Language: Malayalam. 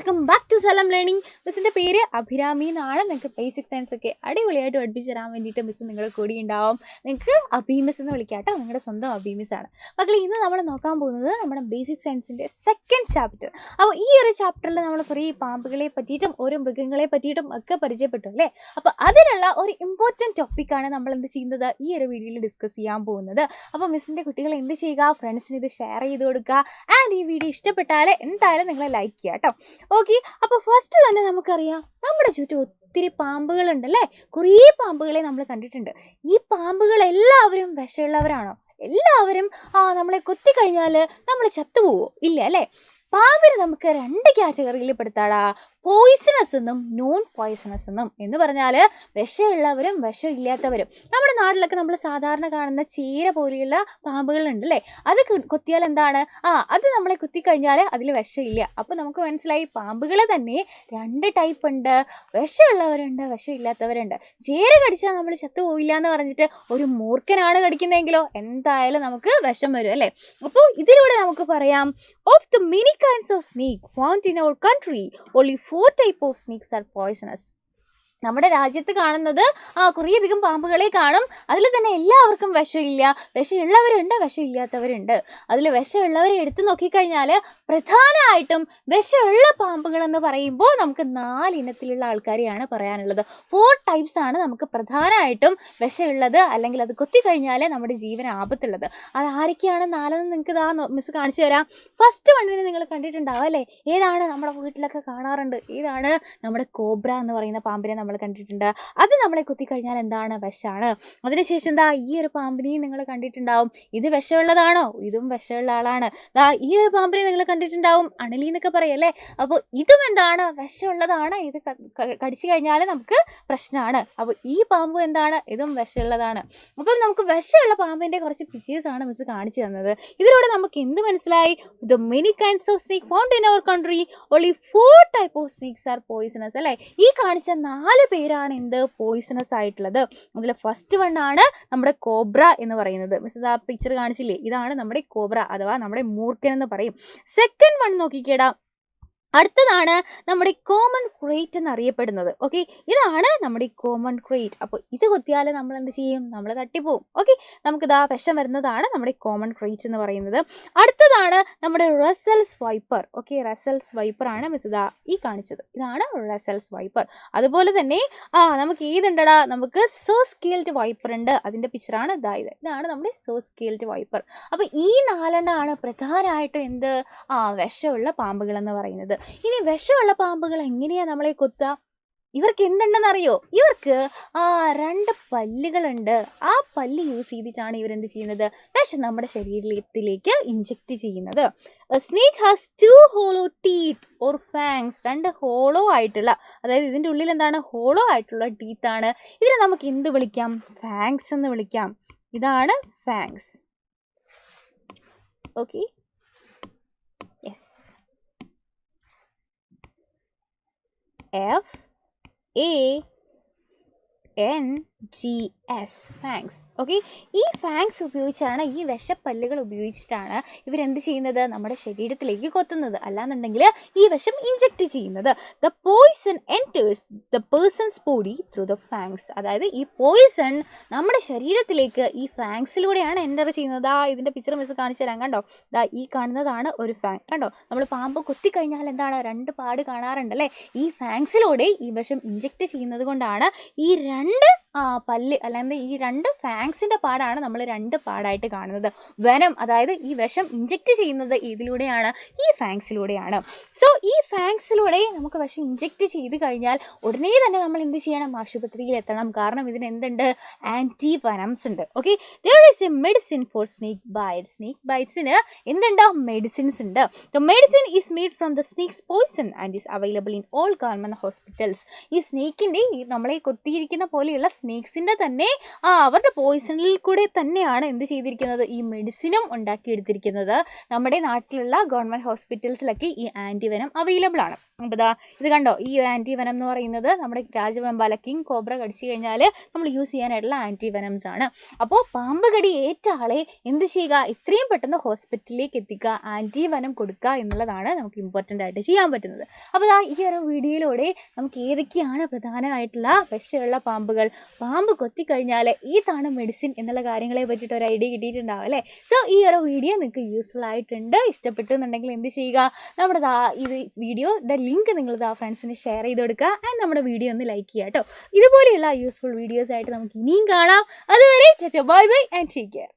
Welcome back to Salam learning. മിസ്സിൻ്റെ പേര് അഭിരാമി എന്നാണ്. നിങ്ങൾക്ക് ബേസിക് സയൻസ് ഒക്കെ അടിപൊളിയായിട്ട് പഠിപ്പിച്ച് തരാൻ വേണ്ടിയിട്ട് മിസ് നിങ്ങളുടെ കൂടി ഉണ്ടാവും. നിങ്ങൾക്ക് അബി മിസ് എന്ന് വിളിക്കാം കേട്ടോ, നിങ്ങളുടെ സ്വന്തം അബി മിസ് ആണ്. മക്കളെ, ഇന്ന് നമ്മൾ നോക്കാൻ പോകുന്നത് നമ്മുടെ ബേസിക് സയൻസിൻ്റെ സെക്കൻഡ് ചാപ്റ്റർ. അപ്പോൾ ഈ ഒരു ചാപ്റ്ററിൽ നമ്മൾ കുറേ പാമ്പുകളെ പറ്റിയിട്ടും ഓരോ മൃഗങ്ങളെ പറ്റിയിട്ടും ഒക്കെ പരിചയപ്പെട്ടു അല്ലേ. അപ്പോൾ അതിലുള്ള ഒരു ഇമ്പോർട്ടൻറ്റ് ടോപ്പിക്കാണ് നമ്മൾ എന്ത് ചെയ്യുന്നത്, ഈ ഒരു വീഡിയോയിൽ ഡിസ്കസ് ചെയ്യാൻ പോകുന്നത്. അപ്പോൾ മിസ്സിൻ്റെ കുട്ടികൾ എന്ത് ചെയ്യുക, ഫ്രണ്ട്സിന് ഇത് ഷെയർ ചെയ്ത് കൊടുക്കുക. ആൻഡ് ഈ വീഡിയോ ഇഷ്ടപ്പെട്ടാൽ എന്തായാലും നിങ്ങൾ ലൈക്ക് ചെയ്യുക കേട്ടോ. ഓക്കെ, അപ്പോൾ ഫസ്റ്റ് തന്നെ നമുക്കറിയാം നമ്മുടെ ചുറ്റും ഒത്തിരി പാമ്പുകളുണ്ടല്ലേ. കുറേ പാമ്പുകളെ നമ്മൾ കണ്ടിട്ടുണ്ട്. ഈ പാമ്പുകൾ എല്ലാവരും വിഷമുള്ളവരാണോ? എല്ലാവരും നമ്മളെ കൊത്തിക്കഴിഞ്ഞാൽ നമ്മൾ ചത്തുപോവോ? ഇല്ല അല്ലേ. പാമ്പിന് നമുക്ക് രണ്ട് കാറ്റഗറിയിൽ പെടുത്താടാ, പോയിസണസ് എന്നും നോൺ പോയിസണസ് എന്നും. എന്ന് പറഞ്ഞാൽ വിഷമുള്ളവരും വിഷമില്ലാത്തവരും. നമ്മുടെ നാട്ടിലൊക്കെ നമ്മൾ സാധാരണ കാണുന്ന ചീര പോലെയുള്ള പാമ്പുകളുണ്ടല്ലേ, അത് കൊത്തിയാൽ എന്താണ്, അത് നമ്മളെ കുത്തിക്കഴിഞ്ഞാൽ അതിൽ വിഷമില്ല. അപ്പോൾ നമുക്ക് മനസ്സിലായി പാമ്പുകൾ തന്നെ രണ്ട് ടൈപ്പ് ഉണ്ട്, വിഷമുള്ളവരുണ്ട് വിഷമില്ലാത്തവരുണ്ട്. ചേര കടിച്ചാൽ നമ്മൾ ചത്തുപോയില്ല എന്ന് പറഞ്ഞിട്ട് ഒരു മൂർഖനാണ് കടിക്കുന്നതെങ്കിലോ എന്തായാലും നമുക്ക് വിഷം വരും അല്ലേ. അപ്പോൾ ഇതിലൂടെ നമുക്ക് പറയാം, of the many kinds of snake found in our country, only 4 types of snakes are poisonous. നമ്മുടെ രാജ്യത്ത് കാണുന്നത് കുറേയധികം പാമ്പുകളെ കാണും. അതിൽ തന്നെ എല്ലാവർക്കും വിഷമില്ല. വിഷമുള്ളവരുണ്ട് വിഷമില്ലാത്തവരുണ്ട്. അതിൽ വിഷമുള്ളവരെ എടുത്തു നോക്കിക്കഴിഞ്ഞാൽ പ്രധാനമായിട്ടും വിഷമുള്ള പാമ്പുകളെന്ന് പറയുമ്പോൾ നമുക്ക് 4 ഇനത്തിലുള്ള ആൾക്കാരെയാണ് പറയാനുള്ളത്. 4 ടൈപ്സ് ആണ് നമുക്ക് പ്രധാനമായിട്ടും വിഷമുള്ളത്, അല്ലെങ്കിൽ അത് കൊത്തിക്കഴിഞ്ഞാൽ നമ്മുടെ ജീവന് ആപത്തുള്ളത്. അത് ആരൊക്കെയാണ് 4 നിങ്ങൾക്ക് മിസ് കാണിച്ചു തരാം. ഫസ്റ്റ് വണ്ണിനെ നിങ്ങൾ കണ്ടിട്ടുണ്ടാവും അല്ലേ. ഏതാണ്? നമ്മുടെ വീട്ടിലൊക്കെ കാണാറുണ്ട്. ഏതാണ്? നമ്മുടെ കോബ്ര എന്ന് പറയുന്ന പാമ്പിനെ നമ്മൾ കണ്ടിട്ടുണ്ട്. അത് നമ്മളെ കുത്തിക്കഴിഞ്ഞാൽ എന്താണ്, വിഷമാണ്. അതിനുശേഷം ഈ ഒരു പാമ്പിനെയും നിങ്ങൾ കണ്ടിട്ടുണ്ടാവും. ഇത് വിഷമുള്ളതാണോ? ഇതും വിഷമുള്ള ആളാണ്. ഈ ഒരു പാമ്പിനെ നിങ്ങൾ കണ്ടിട്ടുണ്ടാവും, അണലി എന്നൊക്കെ പറയല്ലേ. അപ്പോൾ ഇതും എന്താണ്, വിഷമുള്ളതാണ്. ഇത് കടിച്ചു കഴിഞ്ഞാൽ നമുക്ക് പ്രശ്നമാണ്. അപ്പോൾ ഈ പാമ്പ് എന്താണ്, ഇതും വിഷമുള്ളതാണ്. അപ്പം നമുക്ക് വിഷമുള്ള പാമ്പിൻ്റെ കുറച്ച് പിക്ചേഴ്സാണ് മിസ് കാണിച്ചു തന്നത്. ഇതിലൂടെ നമുക്ക് എന്ത് മനസ്സിലായി? The many kinds of snake found in our country, only 4 type of snakes are poisonous അല്ലേ. ഈ കാണിച്ച 4 പേരാണ് എന്ത്, പോയിസണസ് ആയിട്ടുള്ളത്. അതിൽ ഫസ്റ്റ് വൺ ആണ് നമ്മുടെ കോബ്ര എന്ന് പറയുന്നത്. മിസ് ആ പിക്ചർ കാണിച്ചില്ലേ, ഇതാണ് നമ്മുടെ കോബ്ര അഥവാ നമ്മുടെ മൂർഖൻ എന്ന് പറയും. സെക്കൻഡ് വൺ നോക്കിക്കേടാ, അടുത്തതാണ് നമ്മുടെ കോമൺ ക്രേറ്റ് എന്നറിയപ്പെടുന്നത്. ഓക്കെ, ഇതാണ് നമ്മുടെ കോമൺ ക്രേറ്റ്. അപ്പോൾ ഇത് കൊത്തിയാൽ നമ്മൾ എന്ത് ചെയ്യും, നമ്മൾ തട്ടിപ്പോവും. ഓക്കെ, നമുക്ക് വിഷം വരുന്നതാണ് നമ്മുടെ കോമൺ ക്രേറ്റ് എന്ന് പറയുന്നത്. അടുത്തതാണ് നമ്മുടെ Russell's wiper. Okay, Russell's wiper ആണ് മിസ് ഈ കാണിച്ചത്. ഇതാണ് റസൽസ് വൈപ്പർ. അതുപോലെ തന്നെ നമുക്ക് ഏതുണ്ടടാ, നമുക്ക് സോ സ്കെയിൽഡ് വൈപ്പർ ഉണ്ട്. അതിൻ്റെ പിക്ചറാണ് ഇതാണ് നമ്മുടെ സോ സ്കെയിൽഡ് വൈപ്പർ. അപ്പോൾ ഈ 4 എണ്ണമാണ് പ്രധാനമായിട്ടും എന്ത്, വിഷമുള്ള പാമ്പുകൾ എന്ന് പറയുന്നത്. ഇനി വിഷമുള്ള പാമ്പുകൾ എങ്ങനെയാണ് നമ്മളെ കൊത്തുക? ഇവർക്ക് എന്തുണ്ടെന്നറിയോ? ഇവർക്ക് 2 പല്ലുകളുണ്ട്. ആ പല്ല് യൂസ് ചെയ്തിട്ടാണ് ഇവരെന്ത് ചെയ്യുന്നത്, വിഷം നമ്മുടെ ശരീരത്തിലേക്ക് ഇഞ്ചെക്ട് ചെയ്യുന്നത്. Snake has 2 hollow teeth or fangs. 2 hollow ആയിട്ടുള്ള, അതായത് ഇതിൻ്റെ ഉള്ളിൽ എന്താണ്, ഹോളോ ആയിട്ടുള്ള ടീത്താണ്. ഇതിനെ നമുക്ക് എന്ത് വിളിക്കാം, ഫാങ്സ് എന്ന് വിളിക്കാം. ഇതാണ് fangs. Okay, yes, FANGS fangs. Okay, ഈ ഫാങ്സ് ഉപയോഗിച്ചാണ്, ഈ വിഷപ്പല്ലുകൾ ഉപയോഗിച്ചിട്ടാണ് ഇവരെന്ത് ചെയ്യുന്നത്, നമ്മുടെ ശരീരത്തിലേക്ക് കൊത്തുന്നത്. അല്ലാന്നുണ്ടെങ്കിൽ ഈ വിഷം ഇഞ്ചെക്ട് ചെയ്യുന്നത്. The poison enters the person's body through the fangs. അതായത് ഈ പോയിസൺ നമ്മുടെ ശരീരത്തിലേക്ക് ഈ ഫാങ്സിലൂടെയാണ് എൻ്റർ ചെയ്യുന്നത്. ഇതിൻ്റെ പിക്ചർ മിസ് കാണിച്ചു തരാം. കണ്ടോ, ഈ കാണുന്നതാണ് ഒരു ഫാങ്. കണ്ടോ, നമ്മൾ പാമ്പ് കൊത്തിക്കഴിഞ്ഞാൽ എന്താണ്, 2 പാട് കാണാറുണ്ടല്ലേ. ഈ ഫാങ്സിലൂടെ ഈ വിഷം ഇഞ്ചെക്ട് ചെയ്യുന്നത് കൊണ്ടാണ് ഈ 2 പല്ല്, അല്ലെങ്കിൽ ഈ 2 ഫാങ്സിൻ്റെ പാടാണ് നമ്മൾ 2 പാടായിട്ട് കാണുന്നത്. വെനം, അതായത് ഈ വിഷം ഇഞ്ചെക്ട് ചെയ്യുന്നത് ഇതിലൂടെയാണ്, ഈ ഫാങ്സിലൂടെയാണ്. സോ ഈ ഫാങ്സിലൂടെ നമുക്ക് വിഷം ഇഞ്ചെക്ട് ചെയ്ത് കഴിഞ്ഞാൽ ഉടനെ തന്നെ നമ്മൾ എന്ത് ചെയ്യണം, ആശുപത്രിയിൽ എത്തണം. കാരണം ഇതിന് എന്തുണ്ട്, ആൻറ്റി വെനംസ് ഉണ്ട്. Okay, there is a medicine for snake bites. Snake ബൈറ്റ്സിന് എന്തുണ്ട്, മെഡിസിൻസ് ഉണ്ട്. The medicine is made from the snake's poison and is available in all government hospitals. ഈ സ്നേക്കിൻ്റെ, നമ്മളെ കൊത്തിയിരിക്കുന്ന പോലെയുള്ള സ്നേക്സിൻ്റെ തന്നെ അവരുടെ പോയിസണിൽ കൂടെ തന്നെയാണ് എന്ത് ചെയ്തിരിക്കുന്നത്, ഈ മെഡിസിനും ഉണ്ടാക്കിയെടുത്തിരിക്കുന്നത്. നമ്മുടെ നാട്ടിലുള്ള ഗവൺമെൻറ് ഹോസ്പിറ്റൽസിലൊക്കെ ഈ ആൻറ്റിവെനം അവൈലബിൾ ആണ്. അപ്പോൾ ഇതാ ഇത് കണ്ടോ, ഈ ഒരു ആൻറ്റിവെനം എന്ന് പറയുന്നത് നമ്മുടെ രാജവെമ്പാല കിങ് കോബ്ര കടിച്ചു കഴിഞ്ഞാൽ നമ്മൾ യൂസ് ചെയ്യാനായിട്ടുള്ള ആൻറ്റിവെനംസ് ആണ്. അപ്പോൾ പാമ്പ് കടി ഏറ്റ ആളെ എന്ത് ചെയ്യുക, എത്രയും പെട്ടെന്ന് ഹോസ്പിറ്റലിലേക്ക് എത്തിക്കുക, ആൻറ്റിവെനം കൊടുക്കുക എന്നുള്ളതാണ് നമുക്ക് ഇമ്പോർട്ടൻ്റ് ആയിട്ട് ചെയ്യാൻ പറ്റുന്നത്. അപ്പോൾ ഈ ഒരു വീഡിയോയിലൂടെ നമുക്ക് ഏതൊക്കെയാണ് പ്രധാനമായിട്ടുള്ള വിഷമുള്ള പാമ്പുകൾ, പാമ്പ് കൊത്തിക്കഴിഞ്ഞാൽ ഏതാണ് മെഡിസിൻ എന്നുള്ള കാര്യങ്ങളെ പറ്റിയിട്ട് ഒരു ഐഡിയ കിട്ടിയിട്ടുണ്ടാവും അല്ലേ. സോ ഈ ഒരു വീഡിയോ നിങ്ങൾക്ക് യൂസ്ഫുൾ ആയിട്ടുണ്ട്, ഇഷ്ടപ്പെട്ടു എന്നുണ്ടെങ്കിൽ എന്ത് ചെയ്യുക, നമ്മുടെ ഇത് വീഡിയോയുടെ ലിങ്ക് നിങ്ങൾ ഫ്രണ്ട്സിന് ഷെയർ ചെയ്ത് കൊടുക്കുക. ആൻഡ് നമ്മുടെ വീഡിയോ ഒന്ന് ലൈക്ക് ചെയ്യുക കേട്ടോ. ഇതുപോലെയുള്ള യൂസ്ഫുൾ വീഡിയോസ് ആയിട്ട് നമുക്ക് ഇനിയും കാണാം. അതുവരെ bye bye and take care.